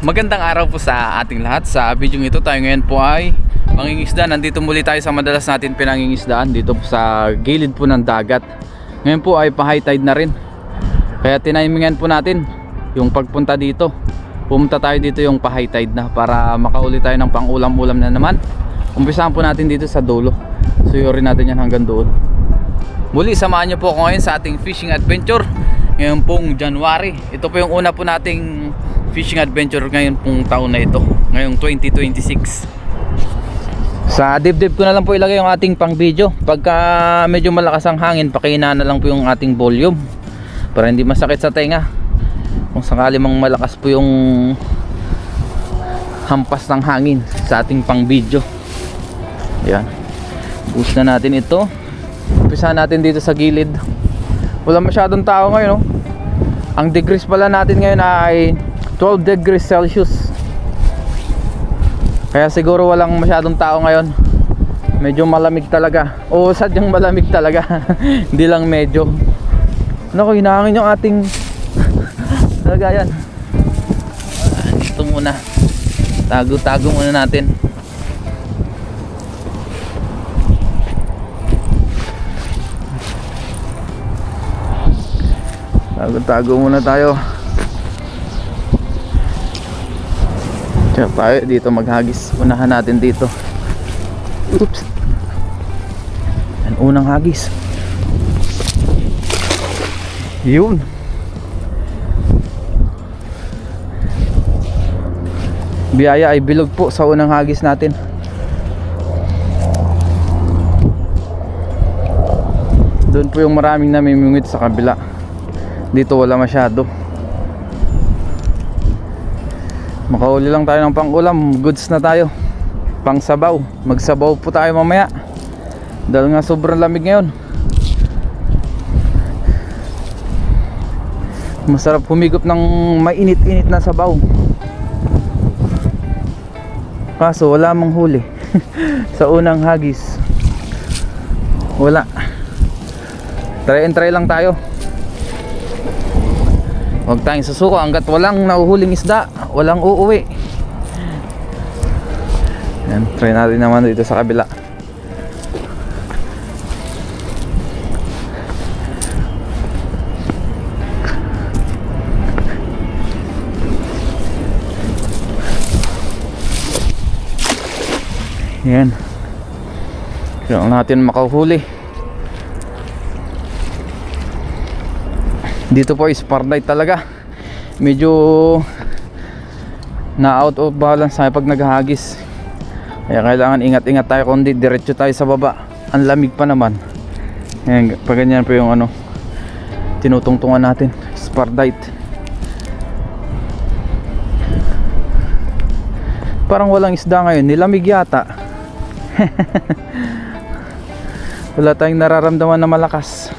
Magandang araw po sa ating lahat. Sa video ito tayo ngayon po ay mangingisda. Nandito muli tayo sa madalas natin pinangingisdaan dito po sa gilid po ng dagat. Ngayon po ay pa-high tide na rin. Kaya tinimingan po natin yung pagpunta dito. Pumunta tayo dito yung pa-high tide na para makauli tayo ng pang-ulam-ulam na naman. Umpisahan po natin dito sa dulo. Suyurin natin yan hanggang doon. Muli samahan niyo po ako ngayon sa ating fishing adventure. Ngayon pong January. Ito po yung una po nating fishing adventure ngayon pong taon na ito, ngayong 2026. Sa dibdib ko na lang po ilagay yung ating pang video. Pagka medyo malakas ang hangin, pakihina na lang po yung ating volume para hindi masakit sa tenga. Kung sakali mang malakas po yung hampas ng hangin sa ating pang video. Ayan, boost na natin ito. Umpisahan natin dito sa gilid. Wala masyadong tao ngayon, no? Ang degrees pala natin ngayon ay 12 degrees Celsius. Kaya siguro walang masyadong tao ngayon. Medyo malamig talaga. O sadyang malamig talaga. Hindi lang medyo. Naku, hinahangin yung ating lagayan. Ito muna. Tago-tago muna natin. Tago-tago muna tayo. Kaya tayo dito maghagis. Unahan natin dito. Oops. Yan, unang hagis. Yun. Biyaya ay bilog po sa unang hagis natin. Doon po yung maraming namimingwit sa kabila. Dito wala masyado. Makauli lang tayo ng pang-ulam. Goods na tayo. Pang-sabaw. Magsabaw po tayo mamaya. Dahil nga sobrang lamig ngayon. Masarap humigop ng mainit-init na sabaw. Kaso wala mang huli. Sa unang hagis wala. Try and try lang tayo. Huwag tayong susuko hanggat walang nahuhuling isda, walang uuwi. Yan, try natin naman dito sa kabila. Yan. Kailangan natin makahuli. Dito po is spotlight talaga. Medyo na out of balance tayo pag naghahagis. Kaya kailangan ingat-ingat tayo, kundi diretso tayo sa baba. Ang lamig pa naman. Ayan, pag ganyan po yung ano, tinutungtungan natin. Spotlight. Parang walang isda ngayon. Nilamig yata. Wala tayong nararamdaman na malakas.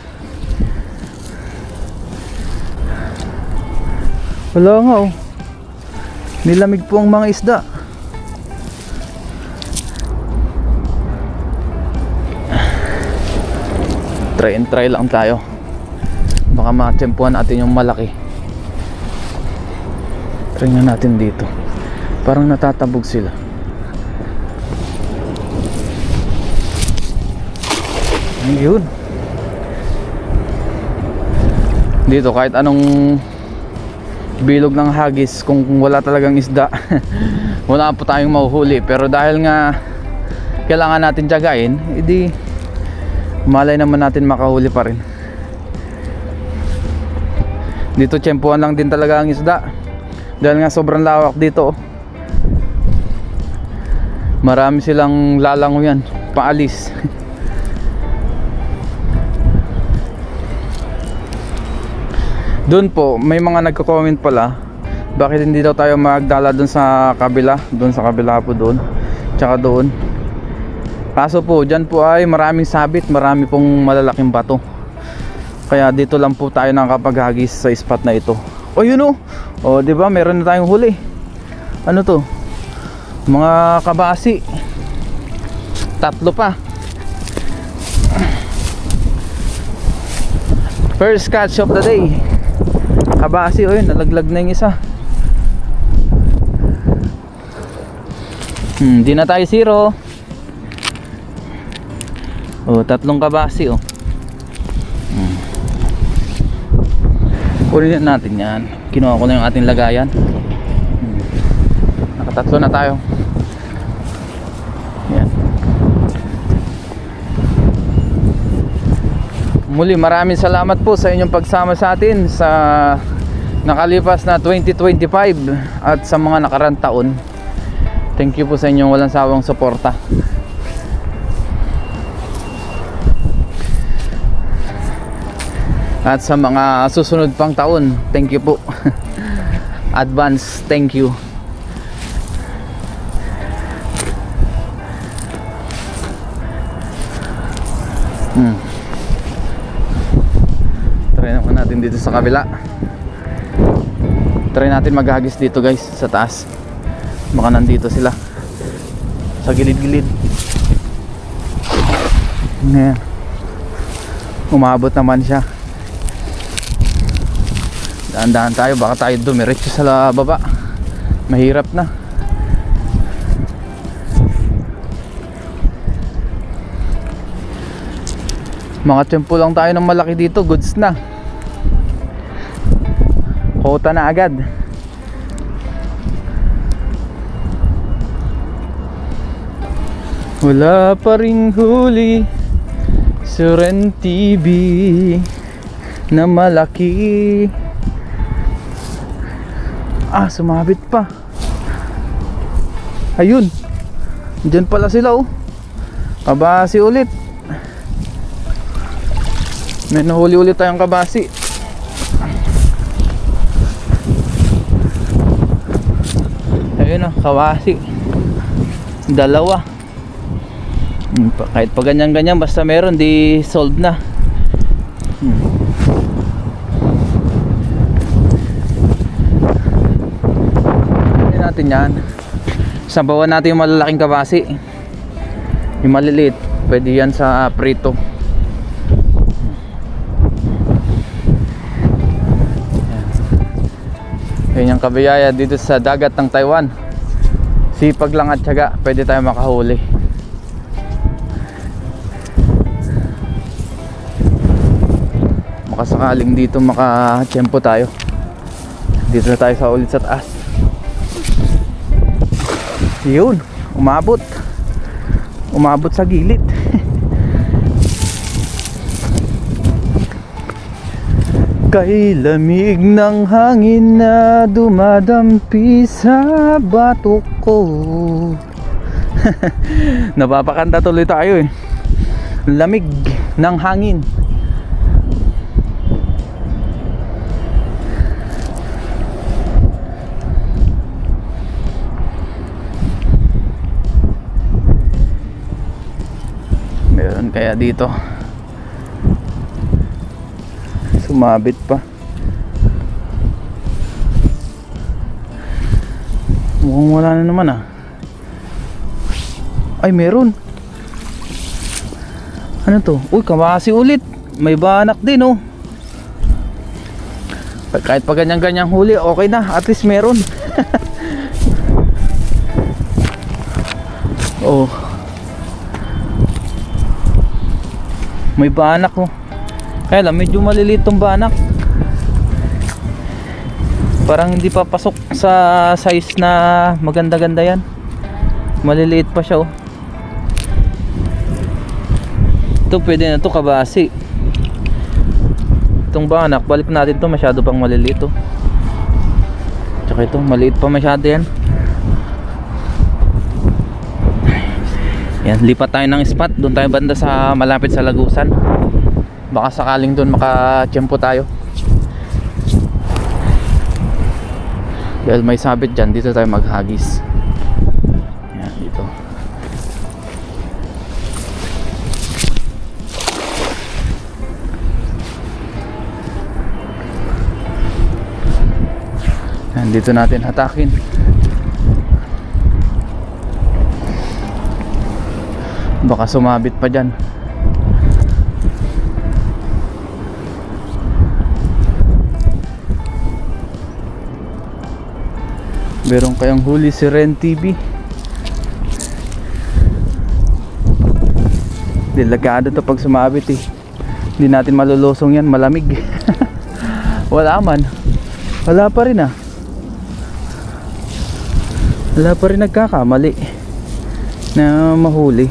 Wala nga, oh. Nilamig po ang mga isda. Try and try lang tayo. Baka matsempuhan natin yung malaki. Try na natin dito. Parang natatabog sila. Ayun. Dito kahit anong bilog ng hagis, kung wala talagang isda wala po tayong mahuhuli. Pero dahil nga kailangan natin tiyagain, edi malay naman natin makahuli pa rin. Dito tiyempuhan lang din talaga ang isda dahil nga sobrang lawak dito. Marami silang lalangoy yan, paalis. Doon po, may mga nagko-comment pala, bakit hindi daw tayo magdala doon sa kabila, po doon, tsaka doon. Kaso po, dyan po ay maraming sabit, marami pong malalaking bato. Kaya dito lang po tayo nakapaghagis sa spot na ito. O yun o, o diba meron na tayong huli. Ano to? Mga kabasi. 3 pa. First catch of the day. Kabasi, oh yun, nalaglag na yung isa. Di na tayo zero. Oh, 3 kabasi oh. Kunin natin yan. Kinuha ko na yung ating lagayan. Nakatatlo na tayo. Yan. Muli maraming salamat po sa inyong pagsama sa atin sa nakalipas na 2025 at sa mga nakarang taon. Thank you po sa inyong walang sawang suporta. At sa mga susunod pang taon, thank you po. Advance, thank you. Try naman natin dito sa kabila. Try natin maghagis dito guys, sa taas. Baka nandito sila sa gilid-gilid. Ngayon, umabot naman siya. Daan-daan tayo, baka tayo dumiretso sa baba. Mahirap na. Mga tiyempo lang tayo ng malaki dito, goods na. Kota na agad. Wala pa ring huli sa Ren TV na malaki. Sumabit pa. Ayun. Diyan pala sila oh. Kabasi ulit. May nahuli ulit tayong kabasi. Ayun oh, kabasi. Dalawa. Kahit pa ganyan-ganyan, basta meron, di solve na. Natin yan. Sabawan natin yung malalaking kabasi. Yung maliliit, pwede yan sa prito. Yan yung kabiyaya dito sa dagat ng Taiwan. Sipag lang at tiyaga, pwede tayo makahuli. Makasakaling dito makatiyempo tayo. Dito na tayo sa ulit sa taas. Yun, umabot sa gilid. Kay lamig ng hangin na dumadampi sa batok ko. Napapakanta tuloy tayo eh. Lamig ng hangin. Meron kaya dito? Sumabit pa. Mukhang wala na naman ah. Ay meron. Ano to? Uy, kabasi ulit. May banak din oh. Kahit pa ganyan-ganyang huli, okay na. At least meron. Oh. May banak oh. Kaya lang medyo maliliit tong banak. Parang hindi pa pasok sa size na maganda-ganda yan. Maliliit pa siya oh. Ito pwede na to kabasi. Itong banak, balik natin to, masyado pang maliliit oh. Tsaka ito, maliit pa masyado yan. Yan, lipat tayo ng spot. Doon tayo banda sa malapit sa Lagusan. Baka sakaling doon makatiyempo tayo. Dahil may sabit dyan, dito tayo maghagis. Yan, dito. Yan, dito natin hatakin. Baka sumabit pa dyan. Meron kayang huli si Ren TV? Delikado to pag sumabit eh. Hindi natin malulusong yan, malamig. Wala man. Wala pa rin ah. Wala pa rin nagkakamali na mahuli.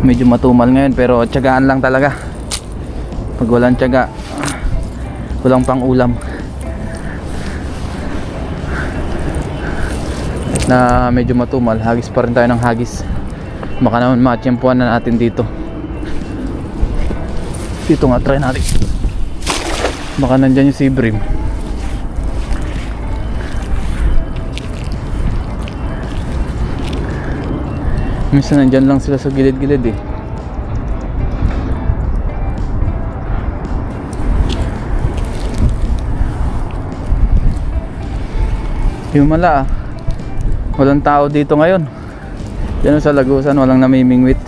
Medyo matumal ngayon pero tiyagaan lang talaga. Pag walang tiyaga, walang pang ulam. Na medyo matumal, hagis pa rin tayo ng hagis. Baka naman matiyempuan na natin dito. Dito nga, try natin. Baka nandyan yung sea bream. Minsan nandyan lang sila sa gilid-gilid eh. Yung mala ah, walang tao dito ngayon. Yan sa Lagusan, walang namimingwit.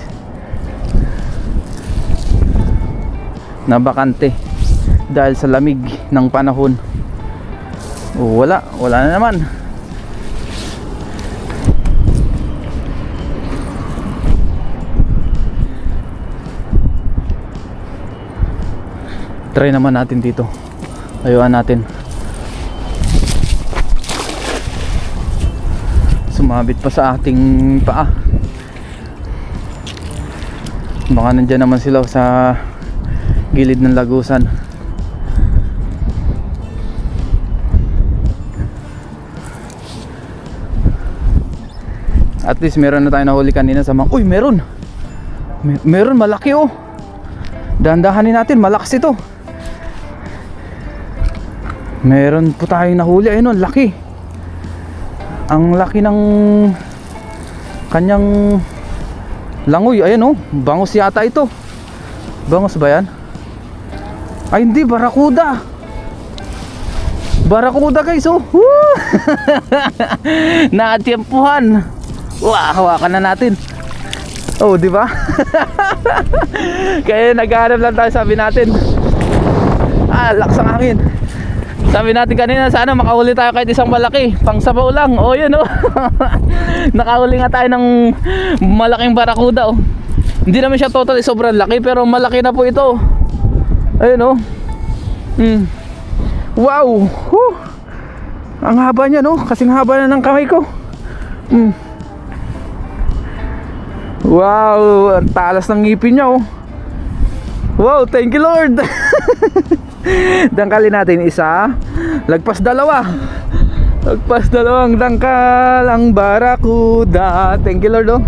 Nabakante dahil sa lamig ng panahon. Wala na naman. Try naman natin dito. Ayuan natin. Sumabit pa sa ating paa. Baka nandyan naman sila sa gilid ng Lagusan. At least meron na tayo nahuli kanina sa mga... Uy, meron! Meron, malaki oh! Dahan-dahanin natin, malakas ito. Meron po tayong nahuli. Ayun oh, laki. Ang laki ng kanyang langoy. Ayun oh, bangus yata ito. Bangus ba yan? Ay hindi, barakuda. Barakuda guys oh. Naatiempuhan. Wah, hawakan na natin. Oh, di ba? Kaya naghahanap lang tayo, sabi natin. Lakas ang hangin. Sabi natin kanina, sana makahuli tayo kahit isang malaki. Pang sabaw lang. Oh, yun oh. Nakahuli nga tayo ng malaking barakuda oh. Hindi naman siya totally sobrang laki, pero malaki na po ito. Ayun oh. Wow. Ang haba niya no. Kasing haba na ng kamay ko. Wow, ang talas ng ngipin niya oh. Wow, thank you Lord. Dangkalin natin isa. Lagpas dalawa. Lagpas dalawang dangkal ang barakuda. Thank you Lord oh.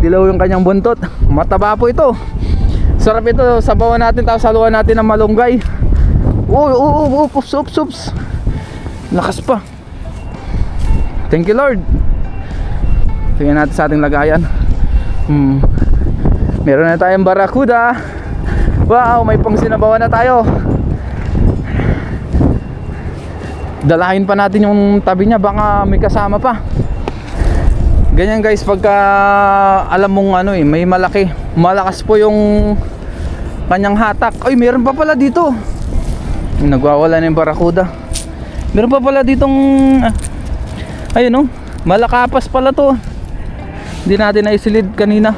Dilaw yung kanyang buntot. Mataba po ito. Sarap ito. Sabawan natin, tapos saluhan natin ng malunggay. Ups. Lakas pa. Thank you Lord. Tingnan natin sa ating lagayan. Meron na tayong barakuda. Wow, may pang sinabawan na tayo. Dalahin pa natin yung tabi niya, baka may kasama pa. Ganyan guys, pagka alam mong ano may malaki, malakas po yung kanyang hatak. Ay, meron pa pala dito. Nagwawala na yung barakuda. Meron pa pala ditong ayun malakapas pala to. Hindi natin naisilid kanina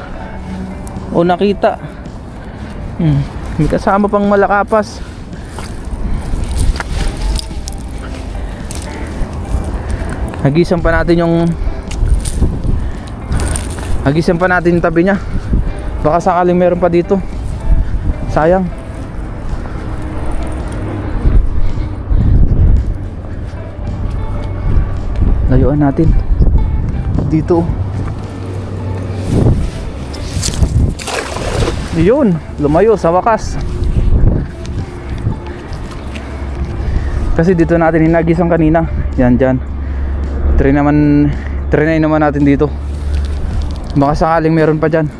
o nakita. May kasama pang malakapas. Hagisan pa natin yung tabi niya. Baka sakaling meron pa dito. Sayang. Layuan natin dito. Yun, lumayo sa wakas. Kasi dito natin hinagisan kanina. Yan dyan. Try naman natin dito. Baka sakaling meron pa dyan.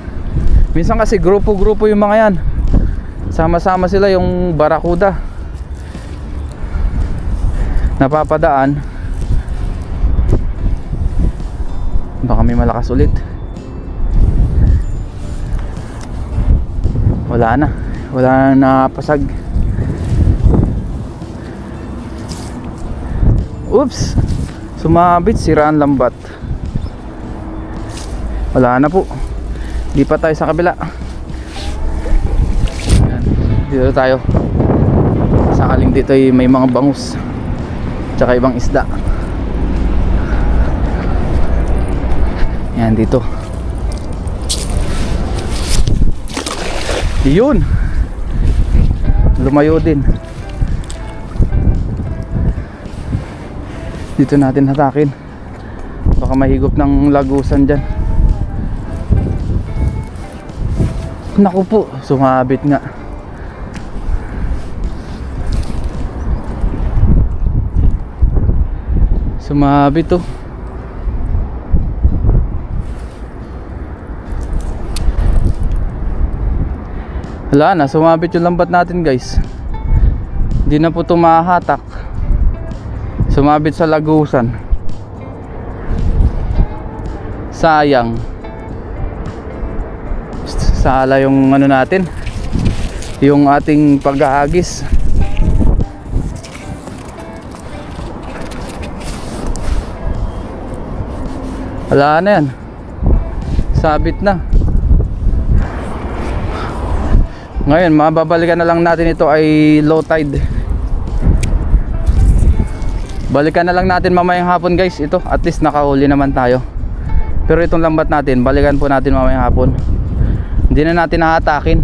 Minsan kasi grupo-grupo yung mga yan. Sama-sama sila yung barakuda. Napapadaan. Baka may malakas ulit. Wala na pasag. Oops, sumabit, siraan lambat. Wala na po, di pa tayo sa kabila. Yan. Dito tayo. Sakaling dito ay may mga bangus tsaka ibang isda. Yan dito. Yun, lumayo din. Dito natin hatakin, baka mahigop ng lagusan dyan. Naku po, sumabit nga. Sumabit to. Wala na, sumabit yung lambat natin guys. Hindi na po tumahatak. Sumabit sa lagusan. Sayang. Sala yung ano natin, yung ating paghahagis. Wala na yan. Sabit na. Ngayon mababalikan na lang natin, ito ay low tide. Balikan na lang natin mamayang hapon guys. Ito at least nakahuli naman tayo. Pero itong lambat natin, balikan po natin mamayang hapon. Hindi na natin hahatakin.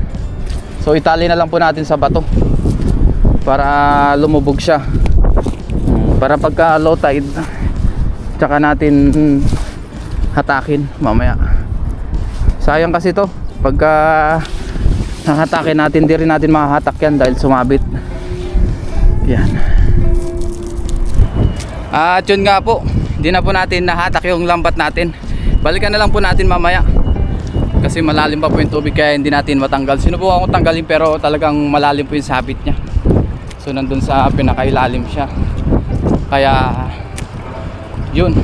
So itali na lang po natin sa bato para lumubog siya. Para pagka low tide, tsaka natin hatakin mamaya. Sayang kasi to, pagka hahatakin natin, di rin natin mahahatak yan dahil sumabit. Yan. At yun nga po, hindi na po natin nahatak yung lambat natin. Balikan na lang po natin mamaya kasi malalim pa po yung tubig, kaya hindi natin matanggal. Sinubukan ko tanggalin pero talagang malalim po yung sabit nya. So nandun sa pinakailalim siya. Kaya yun,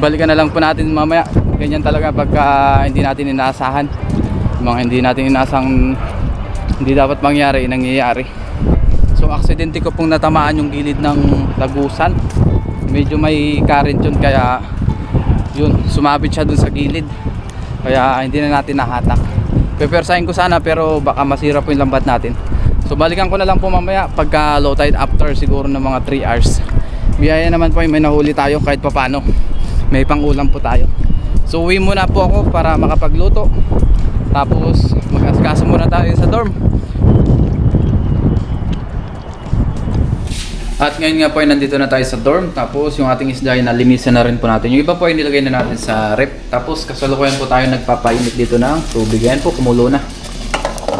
balikan na lang po natin mamaya. Ganyan talaga pagka hindi natin inaasahan. Mga hindi natin inasang hindi dapat mangyari, nangyayari. So aksidente ko pong natamaan yung gilid ng lagusan. Medyo may current yun, kaya yun, sumabit siya dun sa gilid. Kaya hindi na natin nahatak. Pepersahin ko sana pero baka masira po yung lambat natin. So balikan ko na lang po mamaya pagka low tide, after siguro ng mga 3 hours. Biyaya naman po, may nahuli tayo kahit papano. May pang ulam po tayo. So uwi muna po ako para makapagluto. Tapos mag-asikaso muna tayo sa dorm. At ngayon nga po ay nandito na tayo sa dorm. Tapos yung ating isda ay nalimisan na rin po natin. Yung iba po ay nilagay na natin sa rep. Tapos kasalukuyan po tayo nagpapainit dito ng tubig. Ayan po, kumulo na.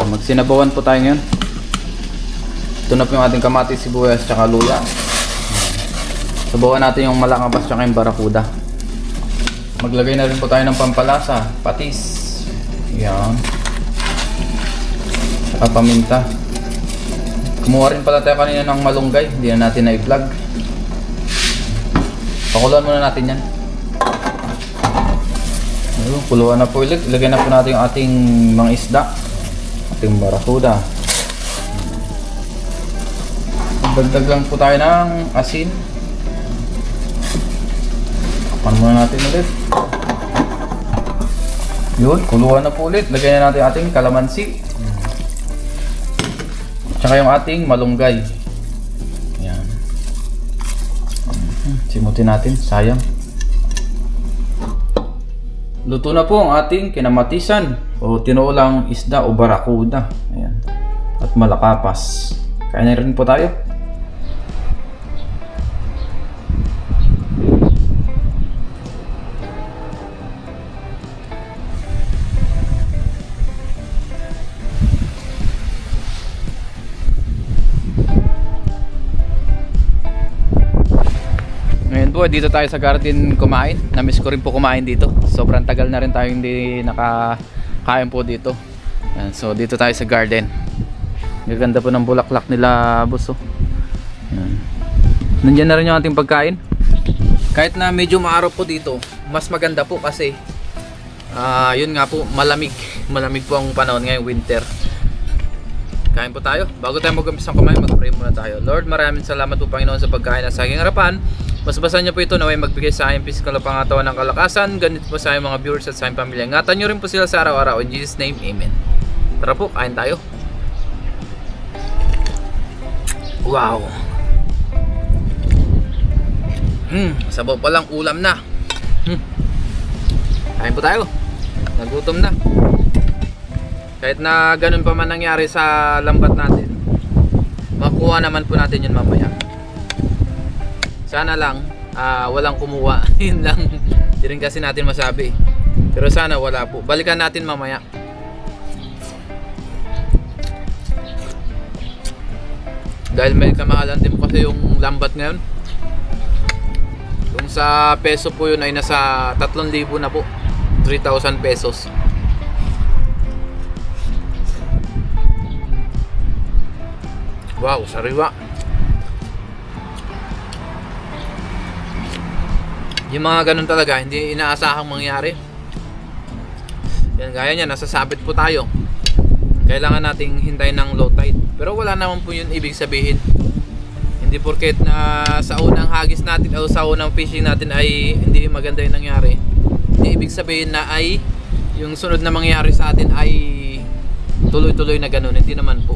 Magsinabawan po tayo ngayon. Ito na po yung ating kamatis, sibuyas, tsaka luya. Sabawan natin yung malangabas tsaka yung barakuda. Maglagay na rin po tayo ng pampalasa, patis. Yan. Tsaka paminta. Kumuha rin pala tayo kanina ng malunggay. Hindi na natin na-vlog. Pakuluan muna natin yan. Ayun, kuluan na po ulit. Ilagay na po natin yung ating mga isda. Ating barakuda. Dagdag lang po tayo ng asin. Kapan muna natin ulit. Yun, kuluan na po ulit. Lagay na natin ating kalamansi. Tsaka yung ating malunggay. Yan. Simutin natin, sayang. Luto na po ang ating kinamatisan o tinulang isda o barakuda. Ayan. At malakapas. Kain na rin po tayo. Dito tayo sa garden kumain. Namiss ko rin po kumain dito. Sobrang tagal na rin tayo hindi nakakain po dito. Yan. So dito tayo sa garden. Gaganda po ng bulaklak nila, boss. Yan. Nandiyan na rin yung ating pagkain. Kahit na medyo maaraw po dito, mas maganda po kasi yun nga po, malamig. Malamig po ang panahon ngayong winter. Kain po tayo. Bago tayo mag-umpisa kumain, mag-pray muna tayo. Lord, maraming salamat po Panginoon sa pagkain na sa aking harapan. Basbasan niyo po ito na may magbigay sa aking physical na pangatawan ng kalakasan. Ganito po sa aking mga viewers at sa aking pamilya. Ingatan niyo rin po sila sa araw-araw. In Jesus' name, Amen. Tara po, kain tayo. Wow. Sabaw pa lang, ulam na. Kain po tayo. Nagutom na. Kahit na ganun pa man nangyari sa lambat natin, makuha naman po natin yun mamaya. Sana lang walang kumuha. Yun lang. Hindi rin kasi natin masabi. Pero sana wala po. Balikan natin mamaya. Dahil may kamahalan din po kasi yung lambat ngayon. Kung sa peso po yun ay nasa 3,000 na po. 3,000 pesos. Wow, sariwa. Yung mga ganun talaga, hindi inaasahang mangyari. Yan, gaya niya, nasasabit po tayo. Kailangan nating hintayin ng low tide. Pero wala naman po yun ibig sabihin. Hindi porket na sa unang hagis natin o sa unang fishing natin ay hindi maganda yung nangyari. Hindi ibig sabihin na ay yung sunod na mangyari sa atin ay tuloy-tuloy na ganun. Hindi naman po.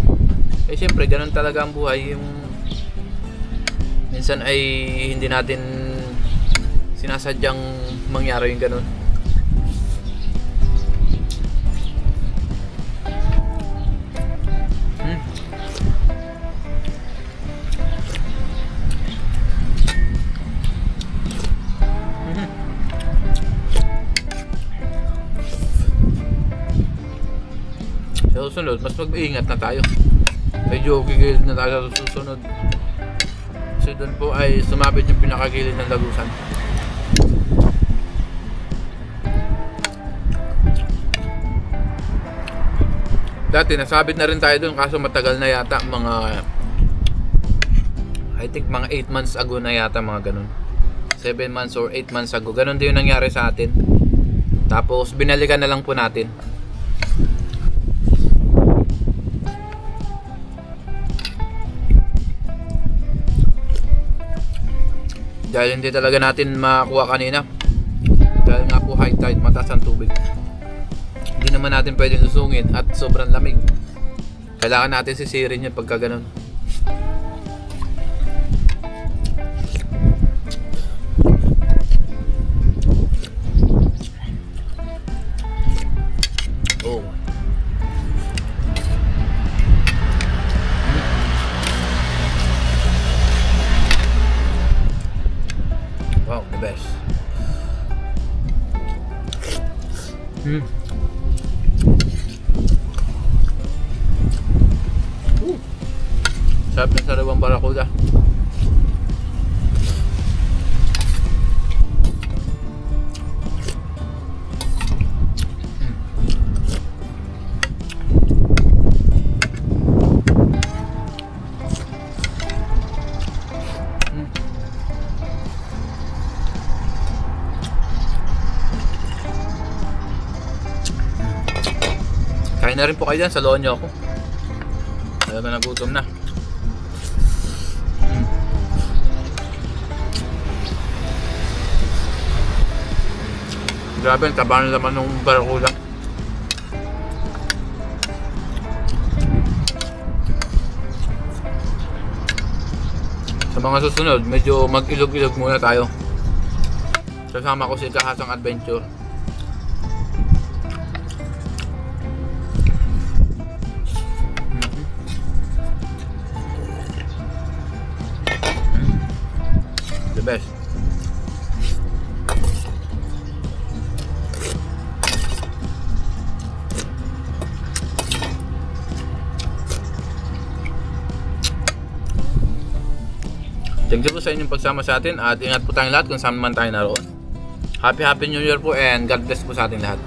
Eh syempre, ganun talaga ang buhay. Yung minsan ay hindi natin sinasadyang mangyari yung ganun. Sa susunod, mas mag-iingat na tayo. Medyo gigilid na tayo sa susunod. Kasi doon po ay sumabit yung pinakagilid ng lagusan. Dati nasabit na rin tayo doon kaso matagal na yata, mga I think mga 8 months ago na yata, mga ganun. 7 months or 8 months ago. Ganun din yung nangyari sa atin. Tapos binalikan na lang po natin. Dahil hindi talaga natin makuha kanina. Dahil nga po high tide, mataas ang tubig. Hindi naman natin pwedeng lusungin at sobrang lamig. Kailangan natin sisirin yun pagka ganun. Oh. Wow, the best. Sarap ng sariwang barakuda. Kain na rin po kayo dyan, saluhan nyo ako. Alam na, nagutom na. Grabe, ang taba na naman ng barakuda. Sa mga susunod, medyo mag-ilog-ilog muna tayo. Kasama ko si Kahasang Adventure. The best. Thank you po sa inyong pagsama sa atin at ingat po tayong lahat kung saan man tayo naroon. Happy New Year po and God bless po sa ating lahat.